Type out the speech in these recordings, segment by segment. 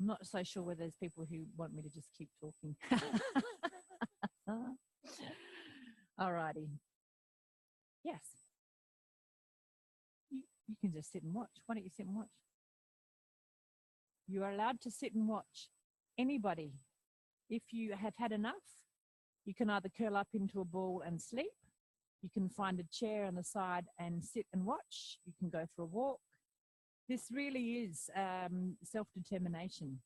I'm not so sure whether there's people who want me to just keep talking. All righty. Yes. You can just sit and watch. Why don't you sit and watch? You are allowed to sit and watch. Anybody. If you have had enough, you can either curl up into a ball and sleep. You can find a chair on the side and sit and watch. You can go for a walk. This really is self-determination.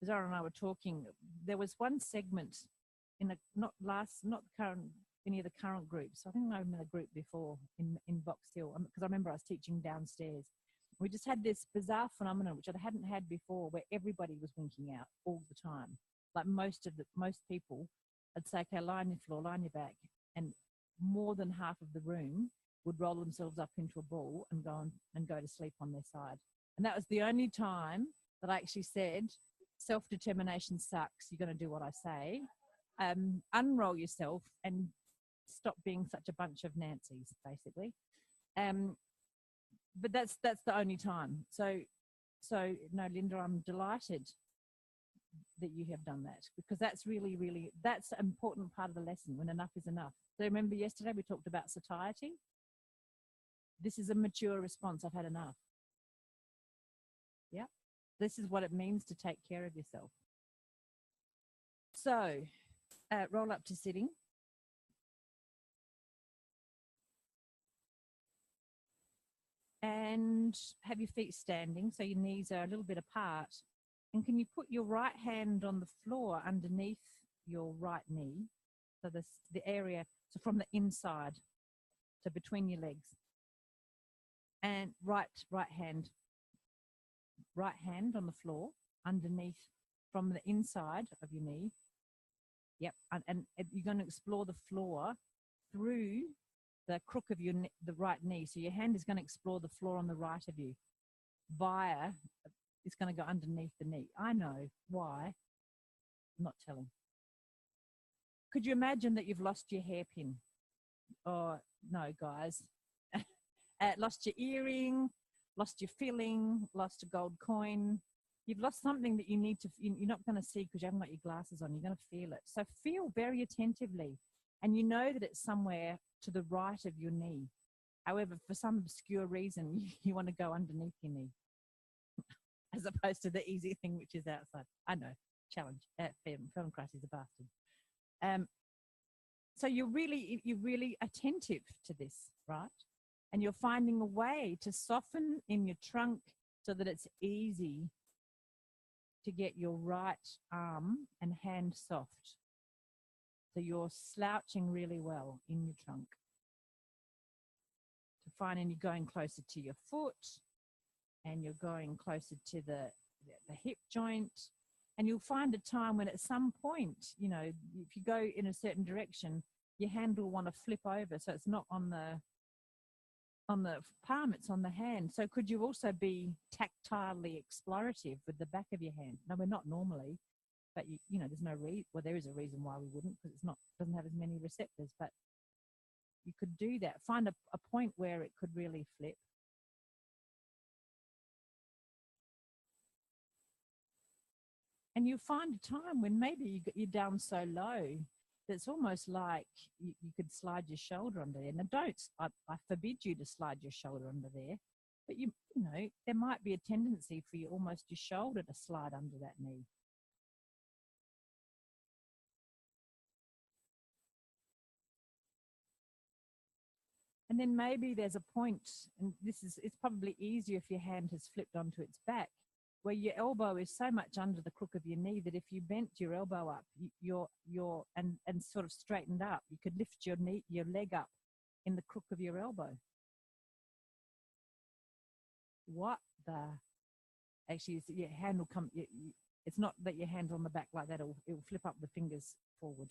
Zara and I were talking. There was one segment in not any of the current groups. I think I'm in a group before in Box Hill, because I remember I was teaching downstairs. We just had this bizarre phenomenon, which I hadn't had before, where everybody was winking out all the time. Like most people, I'd say, okay, lie on your floor, lie on your back, and more than half of the room would roll themselves up into a ball and go to sleep on their side. And that was the only time that I actually said, self-determination sucks. You're going to do what I say. Unroll yourself and stop being such a bunch of Nancys, basically. But that's the only time. So no, Linda, I'm delighted that you have done that, because that's really, really, that's an important part of the lesson, when enough is enough. So remember yesterday we talked about satiety? This is a mature response. I've had enough. Yeah. This is what it means to take care of yourself. So roll up to sitting. And have your feet standing, so your knees are a little bit apart. And can you put your right hand on the floor underneath your right knee? So the area, so from the inside, so between your legs. And right hand on the floor underneath, from the inside of your knee. Yep, and you're going to explore the floor through the crook of the right knee. So your hand is going to explore the floor on the right of you it's going to go underneath the knee. I know why. I'm not telling. Could you imagine that you've lost your hairpin? Oh, no, guys. Lost your earring, lost your filling, lost a gold coin. You've lost something that you're not going to see because you haven't got your glasses on. You're going to feel it. So feel very attentively. And you know that it's somewhere to the right of your knee. However, for some obscure reason, you want to go underneath your knee as opposed to the easy thing, which is outside. I know, challenge. Film crush is a bastard. So you're really attentive to this, right? And you're finding a way to soften in your trunk so that it's easy to get your right arm and hand soft. So you're slouching really well in your trunk. To finding you're going closer to your foot, and you're going closer to the hip joint. And you'll find a time when at some point, if you go in a certain direction, your hand will want to flip over. So it's not on the palm, it's on the hand. So could you also be tactilely explorative with the back of your hand? No, we're not normally, but there's no reason. Well, there is a reason why we wouldn't, because doesn't have as many receptors, but you could do that. Find a point where it could really flip. And you find a time when maybe you're down so low that it's almost like you could slide your shoulder under there. Now, I forbid you to slide your shoulder under there, but there might be a tendency for almost your shoulder to slide under that knee. And then maybe there's a point, and it's probably easier if your hand has flipped onto its back, where your elbow is so much under the crook of your knee that if you bent your elbow up, and sort of straightened up, you could lift your leg up in the crook of your elbow. Actually, your hand will come. It's not that your hand's on the back like that. It will flip up the fingers forward.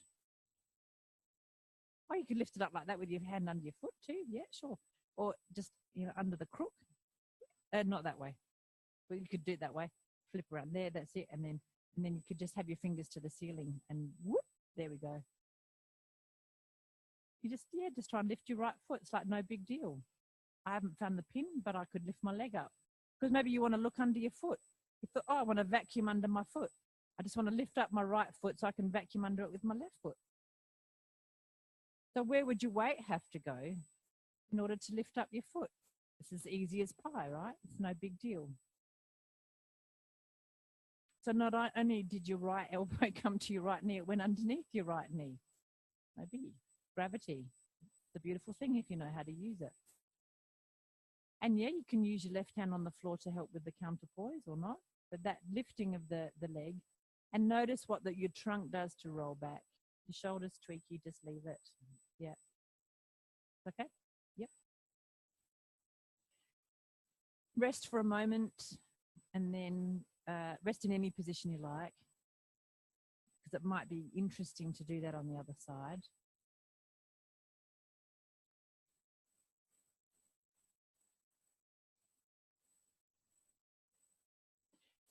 Or you could lift it up like that with your hand under your foot too. Yeah, sure. Or just under the crook. Not that way. But you could do it that way. Flip around there. That's it. And then you could just have your fingers to the ceiling and whoop. There we go. You just try and lift your right foot. It's like no big deal. I haven't found the pin, but I could lift my leg up. Because maybe you want to look under your foot. You thought, oh, I want to vacuum under my foot. I just want to lift up my right foot so I can vacuum under it with my left foot. So where would your weight have to go in order to lift up your foot? It's as easy as pie, right? It's no big deal. So not only did your right elbow come to your right knee, it went underneath your right knee. Maybe gravity. It's a beautiful thing if you know how to use it. And yeah, you can use your left hand on the floor to help with the counterpoise or not. But that lifting of the leg, and notice what your trunk does to roll back. Your shoulders tweak, you just leave it. Yeah. Okay? Yep. Rest for a moment and then rest in any position you like, because it might be interesting to do that on the other side.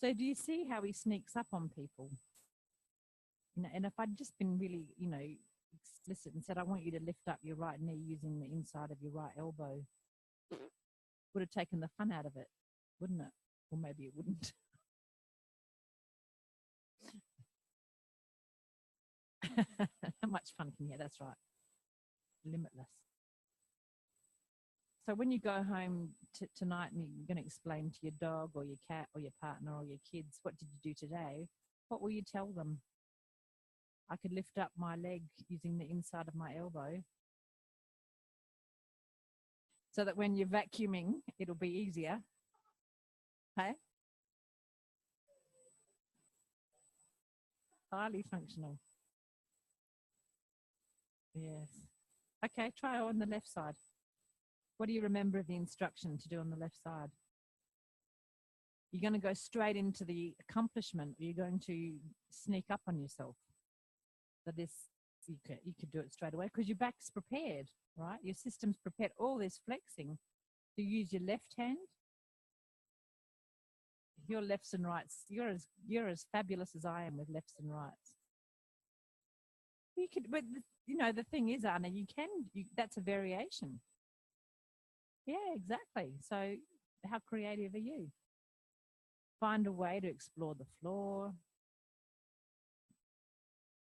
So do you see how he sneaks up on people? You know, and if I'd just been really, explicit and said, I want you to lift up your right knee using the inside of your right elbow, would have taken the fun out of it, wouldn't it? Or maybe it wouldn't. How much fun can you have? That's right. Limitless. So when you go home tonight and you're going to explain to your dog or your cat or your partner or your kids, what did you do today? What will you tell them? I could lift up my leg using the inside of my elbow so that when you're vacuuming, it'll be easier. Hey? Highly functional. Yes. Okay, try on the left side. What do you remember of the instruction to do on the left side? You're going to go straight into the accomplishment, or you're going to sneak up on yourself. So this, you could do it straight away because your back's prepared, right? Your system's prepared. All this flexing. To use your left hand. Your lefts and rights. You're as fabulous as I am with lefts and rights. You could, but the thing is, Anna, that's a variation. Yeah, exactly. So how creative are you? Find a way to explore the floor.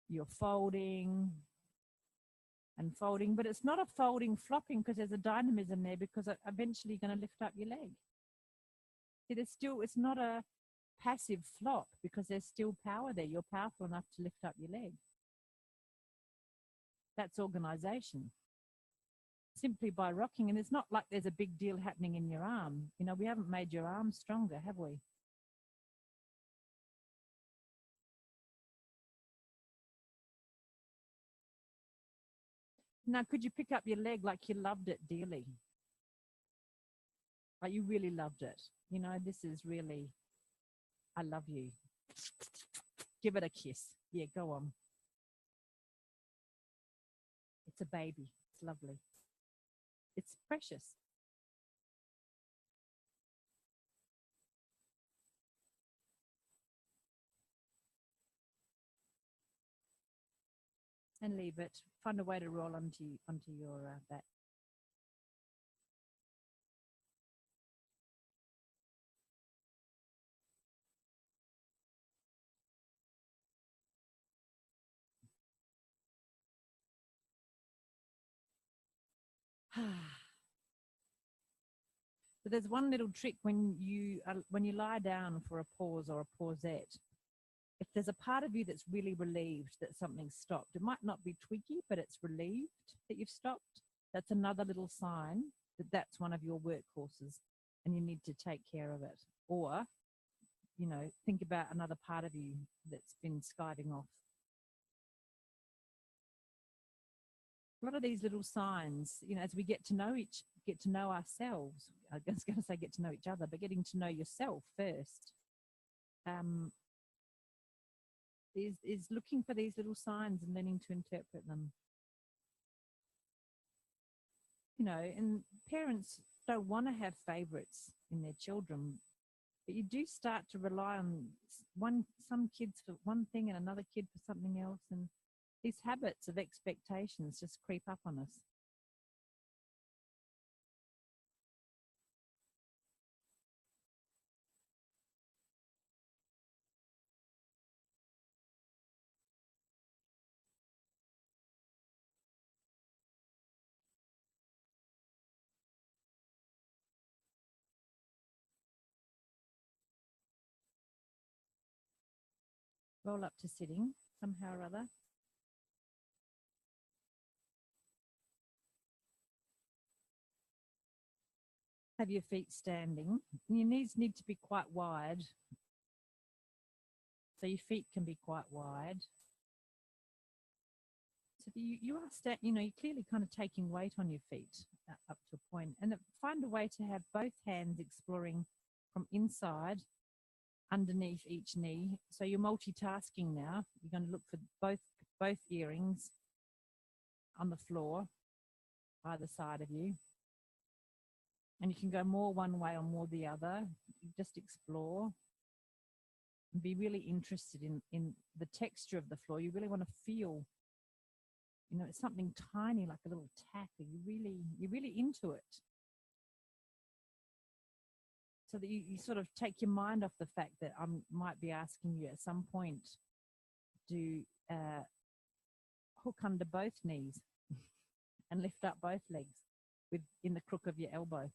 You're folding and folding, but it's not a folding flopping because there's a dynamism there, because eventually you're going to lift up your leg. See, it's not a passive flop because there's still power there. You're powerful enough to lift up your leg. That's organization. Simply by rocking, and it's not like there's a big deal happening in your arm. We haven't made your arm stronger, have we? Now, could you pick up your leg like you loved it dearly? Like you really loved it. This is really, I love you. Give it a kiss. Yeah, go on. It's a baby. It's lovely. It's precious. And leave it. Find a way to roll onto your back. So there's one little trick when you lie down for a pause or a pausette. If there's a part of you that's really relieved that something's stopped, it might not be tweaky, but it's relieved that you've stopped. That's another little sign that that's one of your workhorses and you need to take care of it. Or, think about another part of you that's been skiving off. A lot of these little signs, as we get to know ourselves, I was going to say get to know each other, but getting to know yourself first, is looking for these little signs and learning to interpret them. And parents don't want to have favorites in their children, but you do start to rely on some kids for one thing and another kid for something else, and these habits of expectations just creep up on us. Roll up to sitting somehow or other. Have your feet standing. Your knees need to be quite wide. So your feet can be quite wide. So you are you're clearly kind of taking weight on your feet up to a point. And find a way to have both hands exploring from inside underneath each knee. So you're multitasking now. You're going to look for both earrings on the floor, either side of you. And you can go more one way or more the other. Just explore and be really interested in the texture of the floor. You really want to feel, it's something tiny like a little tap. You're really into it. So that you sort of take your mind off the fact that I might be asking you at some point to hook under both knees and lift up both legs in the crook of your elbow.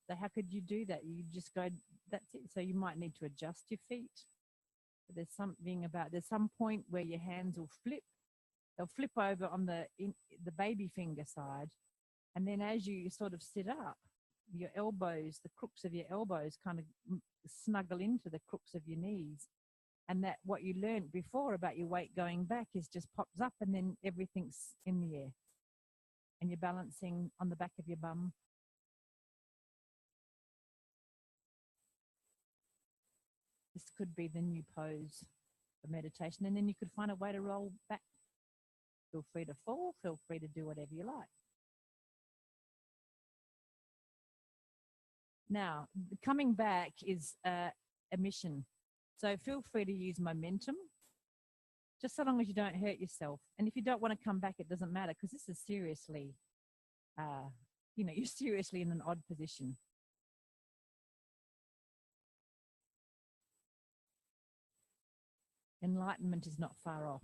So how could you do that? You just go, that's it. So you might need to adjust your feet. But there's some point where your hands will flip. They'll flip over on the baby finger side. And then as you sort of sit up, your elbows, the crooks of your elbows kind of snuggle into the crooks of your knees. And that what you learned before about your weight going back is just pops up and then everything's in the air. And you're balancing on the back of your bum. This could be the new pose for meditation. And then you could find a way to roll back. Feel free to fall. Feel free to do whatever you like. Now, coming back is a mission. So feel free to use momentum, just so long as you don't hurt yourself. And if you don't want to come back, it doesn't matter, because this is seriously, you're seriously in an odd position. Enlightenment is not far off.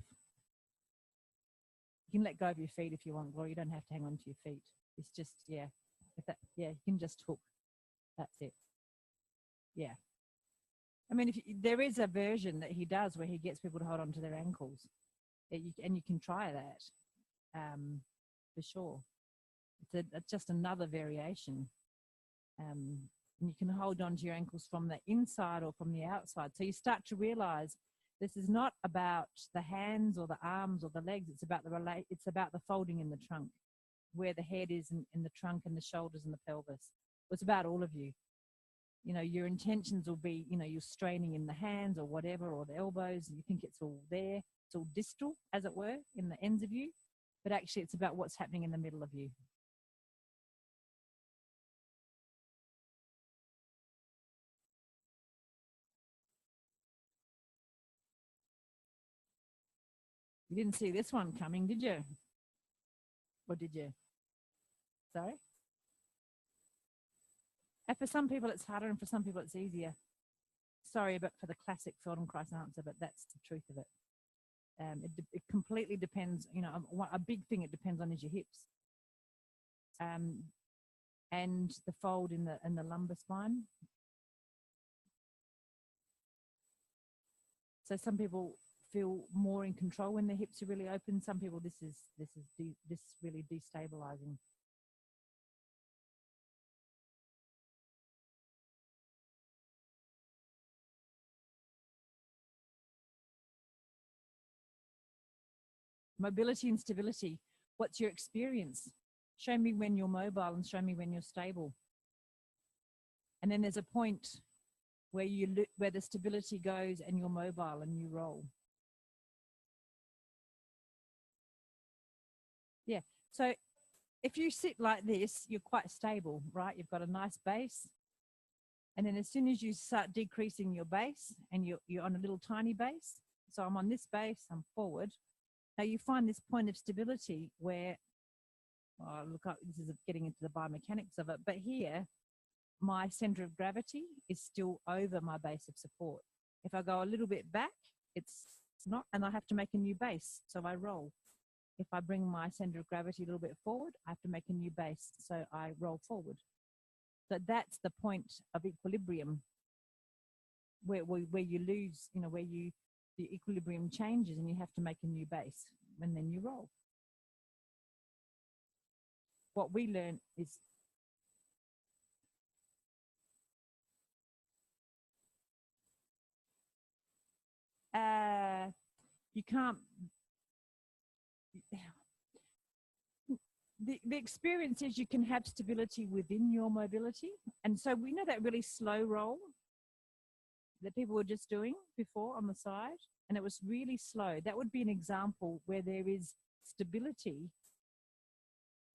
You can let go of your feet if you want, or you don't have to hang on to your feet. It's just, you can just hook. That's it. Yeah. I mean, there is a version that he does where he gets people to hold on to their ankles. And you can try that for sure. It's just another variation. And you can hold on to your ankles from the inside or from the outside. So you start to realize this is not about the hands or the arms or the legs. It's about the folding in the trunk, where the head is in the trunk and the shoulders and the pelvis. It's about all of you. Your intentions will be, you're straining in the hands or whatever, or the elbows, and you think it's all there. It's all distal, as it were, in the ends of you. But actually, it's about what's happening in the middle of you. You didn't see this one coming, did you? Or did you? Sorry? And for some people, it's harder, and for some people, it's easier. Sorry for the classic Feldenkrais answer, but that's the truth of it. It completely depends. A big thing it depends on is your hips, and the fold in the lumbar spine. So some people feel more in control when their hips are really open. Some people, this is really destabilizing. Mobility and stability. What's your experience? Show me when you're mobile and show me when you're stable. And then there's a point where the stability goes and you're mobile and you roll. Yeah. So if you sit like this, you're quite stable, right? You've got a nice base. And then as soon as you start decreasing your base and you're on a little tiny base, so I'm on this base, I'm forward. Now you find this point of stability where, this is getting into the biomechanics of it, but here, my center of gravity is still over my base of support. If I go a little bit back, it's not, and I have to make a new base, so I roll. If I bring my center of gravity a little bit forward, I have to make a new base, so I roll forward. So that's the point of equilibrium. where you lose, where the equilibrium changes and you have to make a new base and then you roll. What we learn is you can't. The experience is you can have stability within your mobility. And so we know that really slow roll that people were just doing before on the side, and it was really slow. That would be an example where there is stability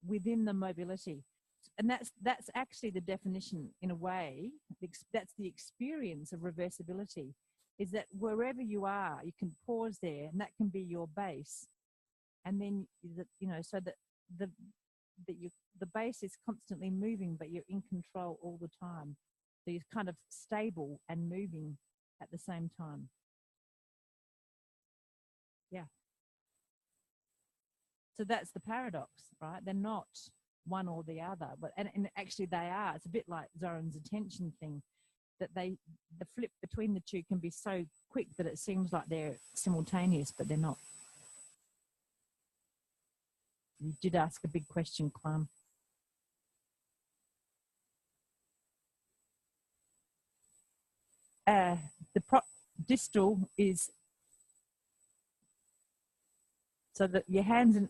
within the mobility. And that's actually the definition in a way. That's the experience of reversibility, is that wherever you are, you can pause there, and that can be your base. And then, so that the base is constantly moving, but you're in control all the time. So you're kind of stable and moving at the same time. Yeah. So that's the paradox, right? They're not one or the other, but and actually they are. It's a bit like Zoran's attention thing, that the flip between the two can be so quick that it seems like they're simultaneous, but they're not. You did ask a big question, Kwam. The distal is so that your hands and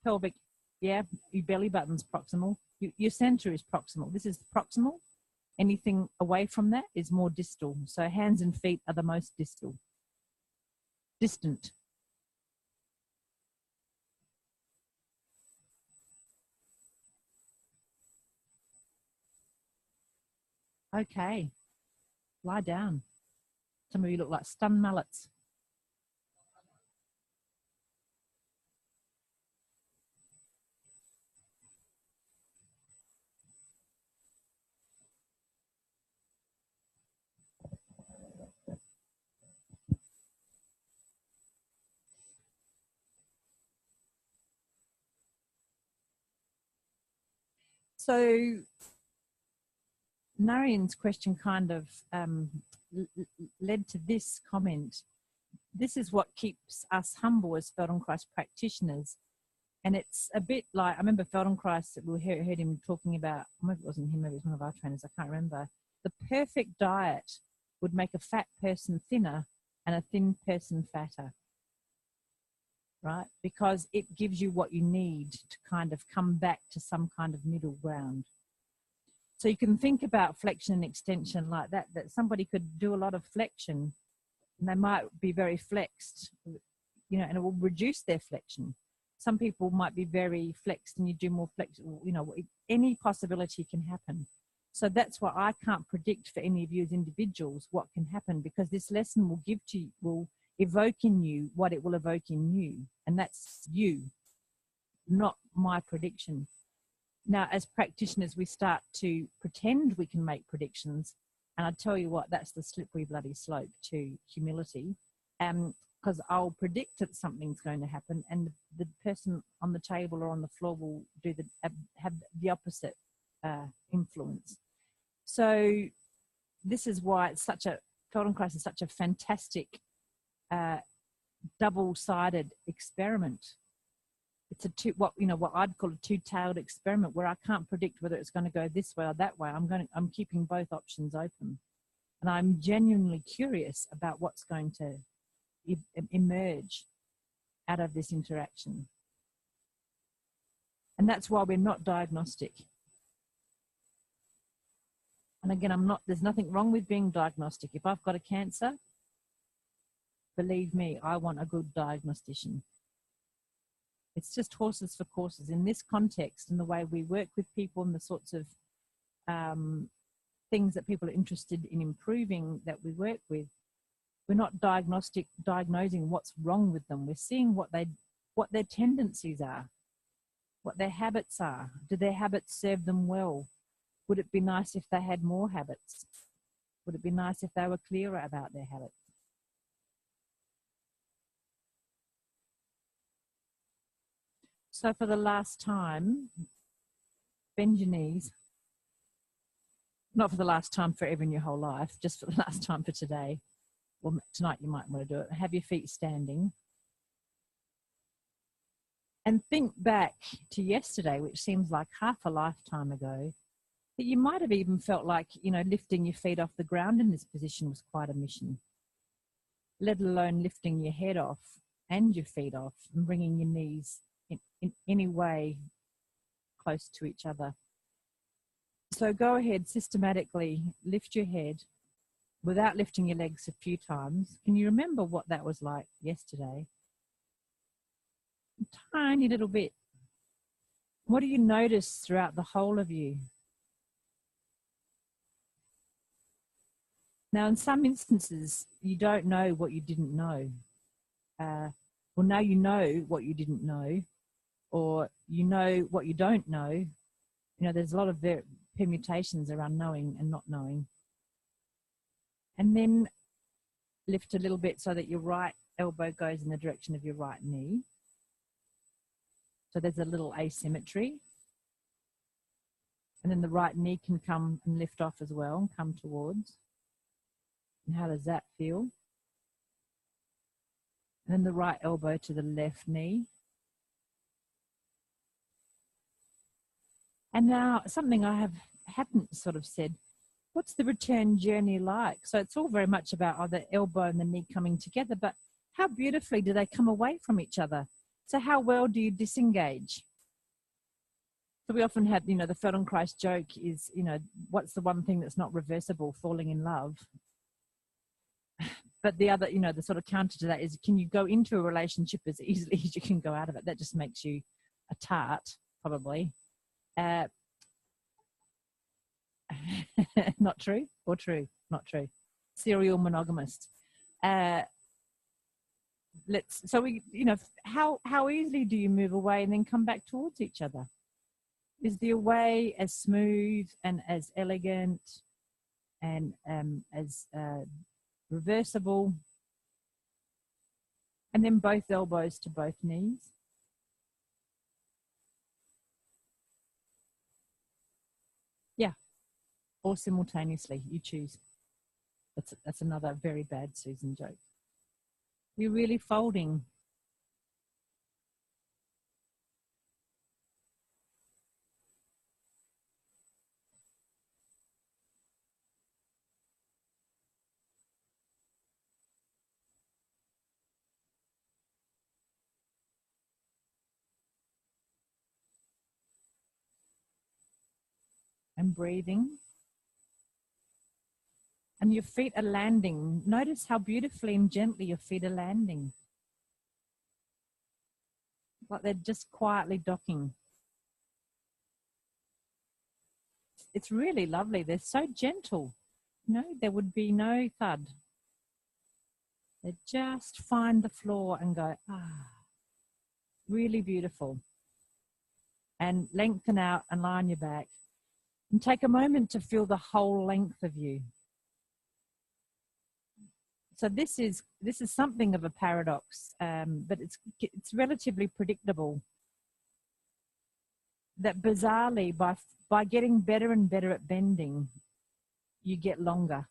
pelvic, yeah, your belly button's proximal. Your center is proximal. This is proximal. Anything away from that is more distal. So hands and feet are the most distal. Distant. Okay. Lie down. Some of you look like stunned mullets. So Narian's question kind of led to this comment. This is what keeps us humble as Feldenkrais practitioners. And it's a bit like, I remember Feldenkrais, we heard him talking about, maybe it wasn't him, maybe it was one of our trainers, I can't remember. The perfect diet would make a fat person thinner and a thin person fatter, right? Because it gives you what you need to kind of come back to some kind of middle ground. So you can think about flexion and extension like that somebody could do a lot of flexion and they might be very flexed, and it will reduce their flexion. Some people might be very flexed and you do more flexible, any possibility can happen. So that's why I can't predict for any of you as individuals what can happen, because this lesson will evoke in you what it will evoke in you. And that's you, not my prediction. Now, as practitioners, we start to pretend we can make predictions. And I tell you what, that's the slippery bloody slope to humility. Because I'll predict that something's going to happen, and the person on the table or on the floor will have the opposite influence. So this is why Feldenkrais is such a fantastic double-sided experiment. It's what I'd call a two-tailed experiment, where I can't predict whether it's going to go this way or that way. I'm keeping both options open, and I'm genuinely curious about what's going to emerge out of this interaction. And that's why we're not diagnostic. And again, there's nothing wrong with being diagnostic. If I've got a cancer, believe me, I want a good diagnostician. It's just horses for courses. In this context, and the way we work with people and the sorts of things that people are interested in improving that we work with, we're not diagnosing what's wrong with them. We're seeing what their tendencies are, what their habits are. Do their habits serve them well? Would it be nice if they had more habits? Would it be nice if they were clearer about their habits? So for the last time, bend your knees. Not for the last time forever in your whole life, just for the last time for today. Well, tonight you might want to do it. Have your feet standing. And think back to yesterday, which seems like half a lifetime ago, that you might have even felt like, lifting your feet off the ground in this position was quite a mission, let alone lifting your head off and your feet off and bringing your knees in any way close to each other. So go ahead, systematically lift your head without lifting your legs a few times. Can you remember what that was like yesterday? A tiny little bit. What do you notice throughout the whole of you? Now, in some instances, you don't know what you didn't know. Well, now you know what you didn't know, or you know what you don't know. There's a lot of permutations around knowing and not knowing. And then lift a little bit so that your right elbow goes in the direction of your right knee. So there's a little asymmetry. And then the right knee can come and lift off as well and come towards. And how does that feel? And then the right elbow to the left knee. And now something I haven't sort of said, what's the return journey like? So it's all very much about the elbow and the knee coming together, but how beautifully do they come away from each other? So how well do you disengage? So we often have, the Feldenkrais joke is, what's the one thing that's not reversible? Falling in love. But the other, the sort of counter to that is, can you go into a relationship as easily as you can go out of it? That just makes you a tart, probably. Not true or true? Not true. Serial monogamist. How easily do you move away and then come back towards each other? Is the away as smooth and as elegant and as reversible? And then both elbows to both knees. Yeah, or simultaneously, you choose. That's another very bad Susan joke. You're really folding. And breathing. And your feet are landing. Notice how beautifully and gently your feet are landing. Like they're just quietly docking. It's really lovely. They're so gentle. There would be no thud. They just find the floor and go, really beautiful. And lengthen out and lie on your back. And take a moment to feel the whole length of you. So this is something of a paradox, but it's relatively predictable. That bizarrely, by getting better and better at bending, you get longer.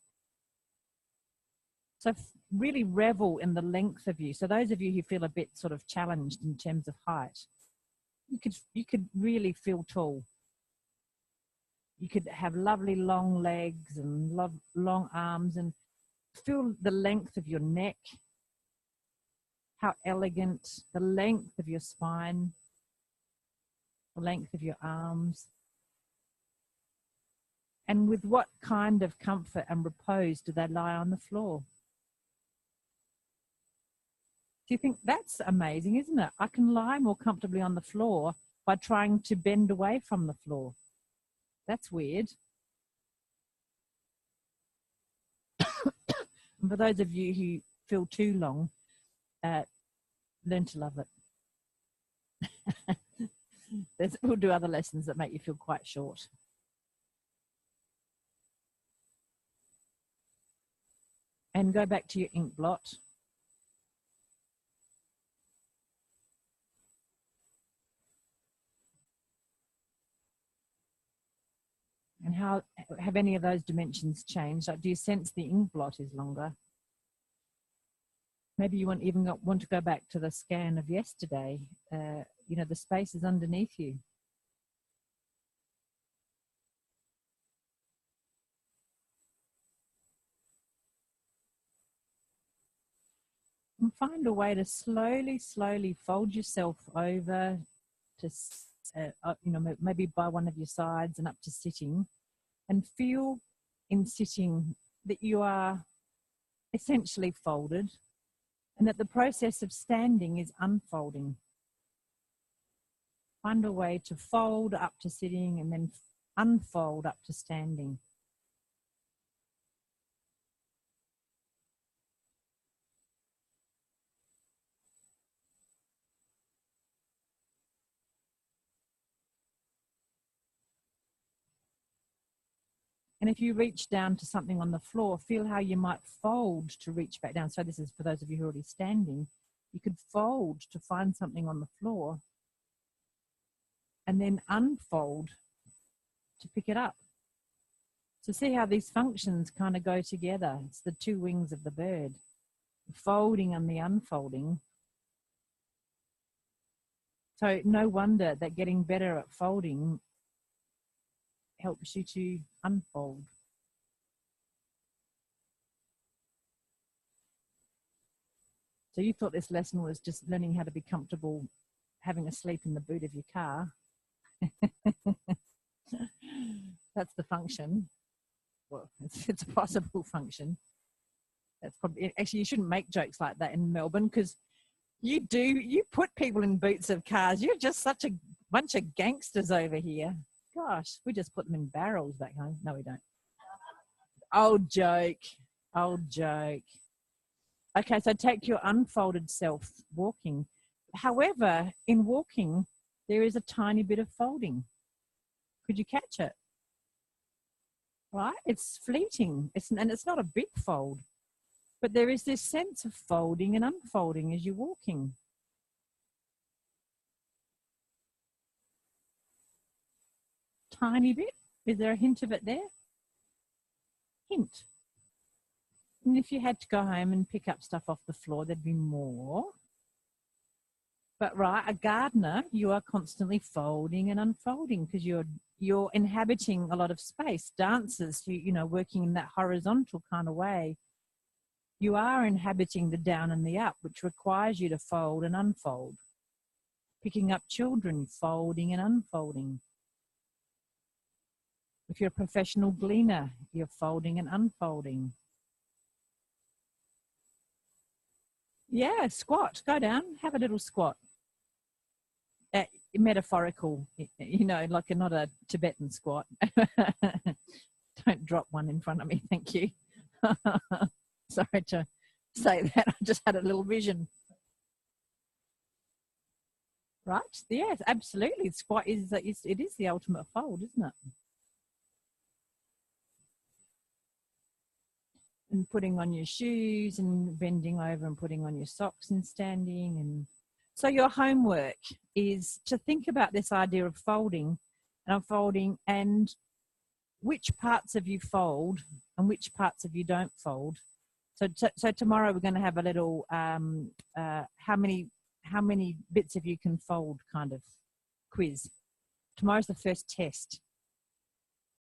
So really revel in the length of you. So those of you who feel a bit sort of challenged in terms of height, you could really feel tall. You could have lovely long legs and long arms, and feel the length of your neck, how elegant, the length of your spine, the length of your arms. And with what kind of comfort and repose do they lie on the floor? Do you think that's amazing, isn't it? I can lie more comfortably on the floor by trying to bend away from the floor. That's weird. And for those of you who feel too long, learn to love it. We'll do other lessons that make you feel quite short. And go back to your ink blot. And how have any of those dimensions changed? Like, do you sense the ink blot is longer? Maybe you want to go back to the scan of yesterday. You know, the space is underneath you. And find a way to slowly fold yourself over to, you know, maybe by one of your sides and up to sitting, and feel in sitting that you are essentially folded and that the process of standing is unfolding. Find a way to fold up to sitting and then unfold up to standing. And if you reach down to something on the floor, feel how you might fold to reach back down. So this is for those of you who are already standing. You could fold to find something on the floor and then unfold to pick it up. So see how these functions kind of go together. It's the two wings of the bird, the folding and the unfolding. So no wonder that getting better at folding helps you to unfold. So you thought this lesson was just learning how to be comfortable having a sleep in the boot of your car. That's the function. Well, it's a possible function. That's probably, actually, you shouldn't make jokes like that in Melbourne, because you put people in boots of cars. You're just such a bunch of gangsters over here. Gosh, we just put them in barrels back home. No, we don't. Old joke. Old joke. Okay, so take your unfolded self walking. However, in walking, there is a tiny bit of folding. Could you catch it? Right? It's fleeting. And it's not a big fold. But there is this sense of folding and unfolding as you're walking. Tiny bit. Is there a hint of it there? Hint. And if you had to go home and pick up stuff off the floor, there'd be more. But right, a gardener, you are constantly folding and unfolding because you're inhabiting a lot of space. Dancers, you know, working in that horizontal kind of way, you are inhabiting the down and the up, which requires you to fold and unfold. Picking up children, folding and unfolding. If you're a professional gleaner, you're folding and unfolding. Yeah, squat. Go down, have a little squat. Metaphorical, you know, like not a Tibetan squat. Don't drop one in front of me, thank you. Sorry to say that, I just had a little vision. Right, yes, absolutely. Squat it is the ultimate fold, isn't it? And putting on your shoes and bending over and putting on your socks and standing. And so your homework is to think about this idea of folding and unfolding, and which parts of you fold and which parts of you don't fold. So tomorrow we're going to have a little how many bits of you can fold kind of quiz. Tomorrow's the first test.